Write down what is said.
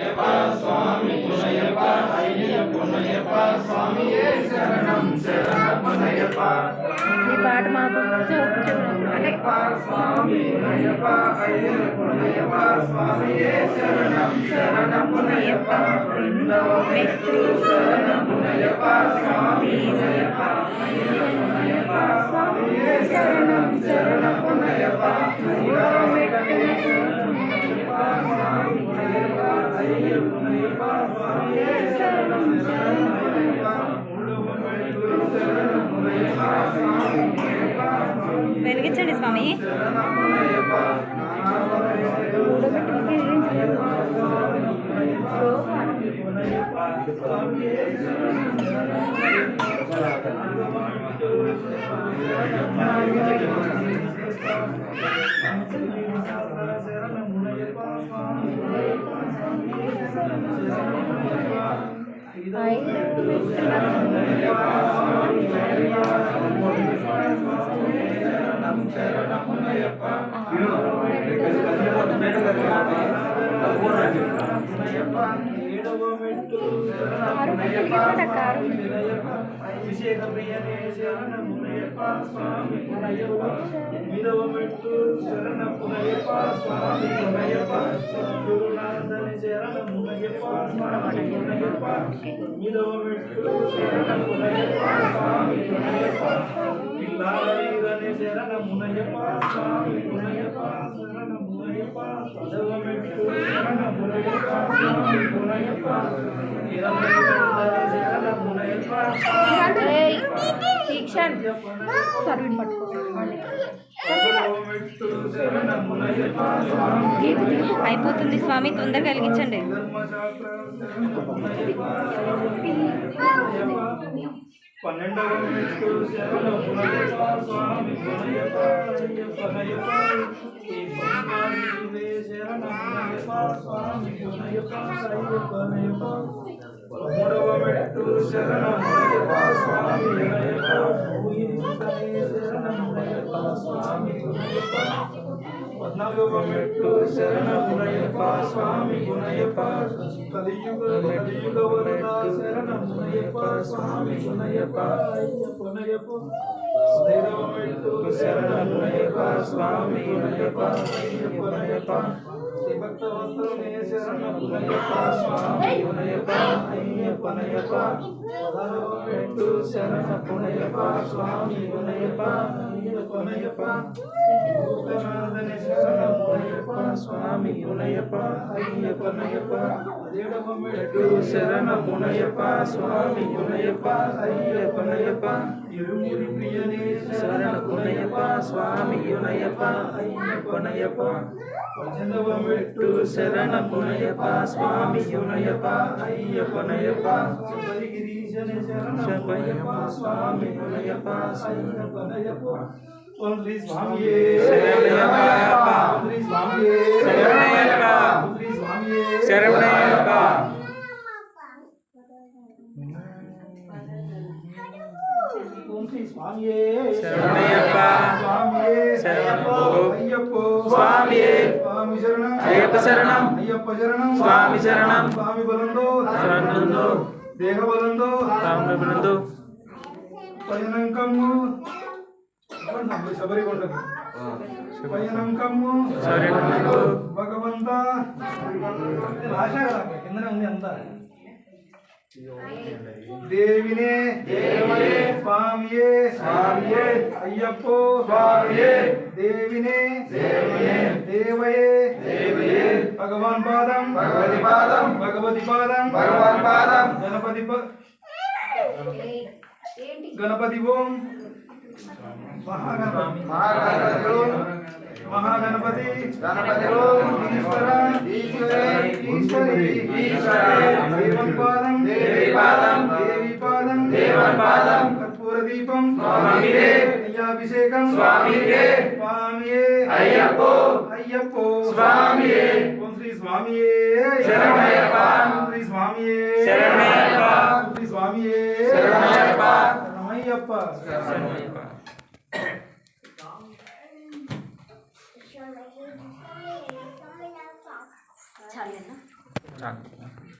స్వామి పునయప్ప అయ్యప్పనయప్ప స్వామియే శరణం శరణమయ్యప్ప ఈ పాట మాకు స్వామి పునయప్ప అయ్యప్పనయప్ప స్వామియే శరణం శరణమయ్యప్ప రెండవ మెట్టు శరణమయ్యప్ప స్వామి పునయప్ప అయ్యప్పనయప్ప స్వామియే శరణం శరణమయ్యప్ప మూడవ మెట్టు వెలిగించండి స్వామి. అభిషేక ప్రియనే శరణమునయప్ప స్వామి పునయప్ప మీదవ మెట్టు శరణమునయప్ప స్వామి పునయప్ప గురునాథని శరణమునయప్ప స్వామి పునయప్ప మీదవ మెట్టు శరణమునయప్ప స్వామి పునయప్ప పిల్లారని శరణమునయప్ప స్వామి పునయప్ప శరణమునయప్ప పదవ మెట్టు శరణమునయప్ప స్వామి పునయప్ప అయిపోతుంది స్వామి, తొందరగా కలిగించండి. పన్నెండవ మెట్టు శరణమునయప్ప స్వామి పునయప్ప అయ్యప్పనయప్ప శరణమునయప్ప స్వామి పునయప్ప అయ్యప్పనయప్ప మూడవ మెట్టు శరణమునయప్ప స్వామి అయ్యప్ప శరణమునయప్ప స్వామి పునయప్ప పద్నాలుగవ మెట్టు శరణమునయప్ప స్వామి పునయప్ప కలియుగ వరద శరణమునయప్ప స్వామి పునయప్ప అయ్యప్పనయప్ప పదైదవ మెట్టు శరణమునయప్ప స్వామి పునయప్ప అయ్యప్పనయప్ప భక్త వస్త్రమే శరణమునయప్ప స్వామి పునయప్ప అయ్యప్పనయప్ప పదహారవ మెట్టు శరణమునయప్ప స్వామి పునయప్ప అయ్యప్పనయప్ప భూతనాథని శరణమునయప్ప స్వామి పునయప్ప అయ్యప్పనయప్ప పదిహేడవ మెట్టు శరణమునయప్ప స్వామి పునయప్ప అయ్యప్పనయప్ప ఇరుముడి ప్రియనే శరణమునయప్ప స్వామి పునయప్ప అయ్యప్పనయప్ప పద్దెనిమిదవ మెట్టు శరణమునయప్ప స్వామి పునయప్ప అయ్యప్పనయప్ప శబరిగిరీశని శరణమునయప్ప స్వామి పునయప్ప అయ్యప్పనయప్ప ఓం శ్రీ స్వామియే శరణమయ్యప్ప ఓం శ్రీ స్వామియే శరణమయ్యప్ప ఓం శ్రీ స్వామియే శరణమయ్యప్ప ఓం శ్రీ స్వామియే శరణమయ్యప్ప స్వామియే శరణమయ్యప్ప అయ్యప్ప స్వామియే స్వామి శరణం అయ్యప్ప శరణం అయ్యప్ప శరణం స్వామి శరణం స్వామి బలందో శరణందో దేహ బలందో స్వామి బలందో పయనంకము శబరికొండకు పయనంకము భగవంత భాష కిందనే ఉంది అంతా దేవినే దేవయే స్వామియే స్వామియే అయ్యప్పో స్వామియే దేవినే దేవయే దేవయే దేవయే భగవాన్ పాదం భగవతి పాదం భగవతి పాదం భగవాన్ పాదం గణపతి గణపతి ఓం మహాగణపతి గణపతి ఓం ఈశ్వర ఈశ్వరే ఈశ్వరి ఈశ్వరే దేవన్ పాదం దేవి పాదం దేవి పాదం దేవన్ పాదం కర్పూర దీపం స్వామియే అయ్యాభిషేకం స్వామియే స్వామియే అయ్యప్పో అయ్యప్పో స్వామియే ఓం శ్రీ స్వామియే శరణమయ్యప్ప ఓం శ్రీ స్వామియే శరణమయ్యప్ప ఓం శ్రీ స్వామియే శరణమయ్యప్ప శరణమయ్యప్ప శరణమయ్యప్ప చాలు.